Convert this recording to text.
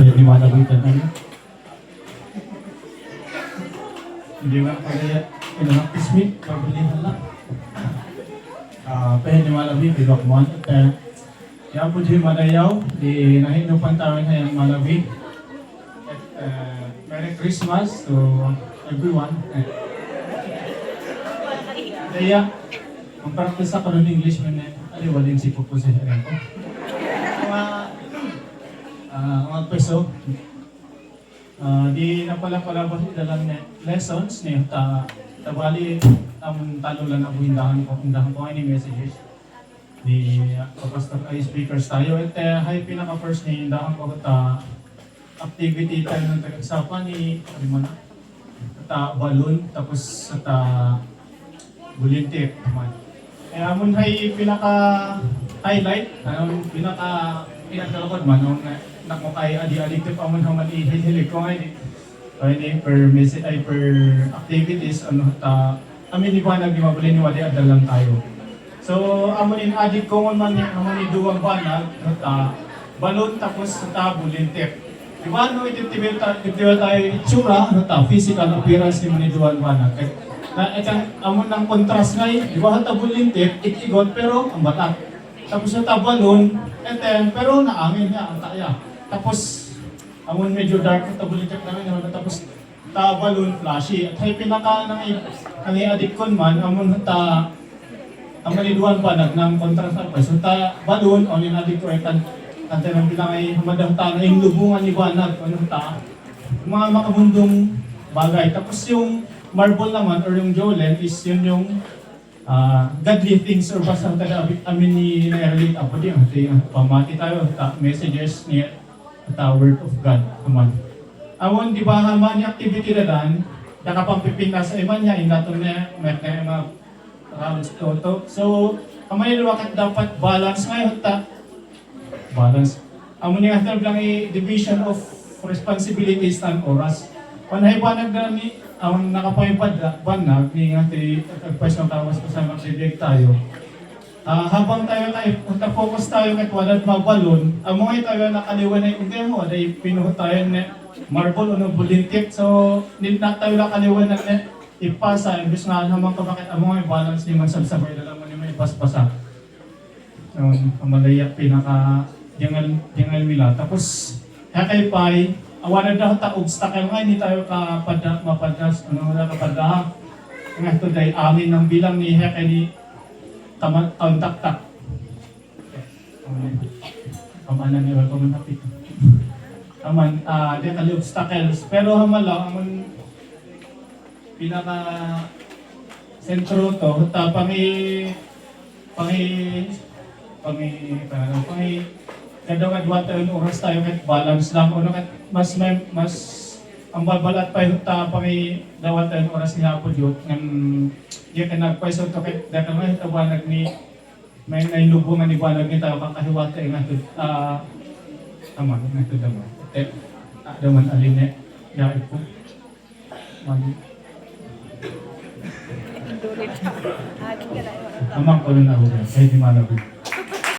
pwede di malabitan ano. Hindi ba kaya kismit pabilihan lang. Pwede di malabit di bakman at yan po di madayaw di nahinupan tawin hayang malabit. At Merry Christmas to everyone. Kaya ang practice ako ng English man aliwalin si po sa hirin ko. Mga peso, di na pala ba dalang lessons ni tabali amon talo lang ako hindahan ko any messages di pastor ay speakers tayo at hay pinaka first ni hindahan ko activity tayo ng tagasapan ni ano balloon tapos volunteer naman. Amon hay pinaka highlight pinaka-talakod man nung nako kay adi-addictive amon haman ihilig ko ngay per message ay per activities amin ni banag di mabuli ni wadi adal lang tayo. So amon in addict ko man amon ni duwang banag balon tapos volunteer. Di ba no ititibel tayo itsura physical appearance ni duwang banag. Na itang amon ng contrast ngay, di ba volunteer ikigot pero ang batak. Tapos balon pero naangin niya ang kaya. Tapos, amon medyo dark at tabulitek namin naman. Tapos, balloon flashy. At hay pinaka nang i-addict kon man, amon ang maliduan pa ng contrast pa. So, balloon, o in-addict ko ay kanta ng bilang ay humadang yung lubungan ni Banag, mga makabundong bagay. Tapos yung marble naman, or yung Jolen, is yun yung godly things or basta amin ni na-relate ako din. Pamati tayo, messages niya word of God naman. Awon di ba haman yung activity na dan, nakapampipin na sa iman niya, inaton na may mga rounds to. So, kamay wakit dapat balance ngayon balance. Amon yung after lang division of responsibilities ng oras. Panay banag na ni ang nakapaypad banag ni ati pagpas ng tawas ko sa magsibig tayo. Habang tayo focus tayo kahit walad mabalon, amoy tayo nakaliwan na yung demo, dahil pinuho tayo na marble o ng bulintik. So, nilnak tayo nakaliwan na ipasa, imbis nga naman ka bakit amoy balance ni magsabsabay na lang mo ni may ipaspasa. Ang malaya pinaka jangal mila. Tapos, kay pay, awanan daw obstacle nga, hindi tayo mapadas, kapada. Nga ito dahil amin ng bilang ni Hekay ni tak. Kamanan ni welcome na pito. Aman, di kali obstacles. Pero hamala, aman pinaka sentro to, kadang adwa tayo ng oras tayo kahit balance lang o mas ang babalat pa yung dawat tayo ng oras ni Hapo Diyo ng di ka nagpaiso to kahit dahil nga itabanag ni may nailubungan ni banag ni tayo kakahiwata yung ito tama nga ito daman daman aline dahil po amang ko rin ako kahit di malabig.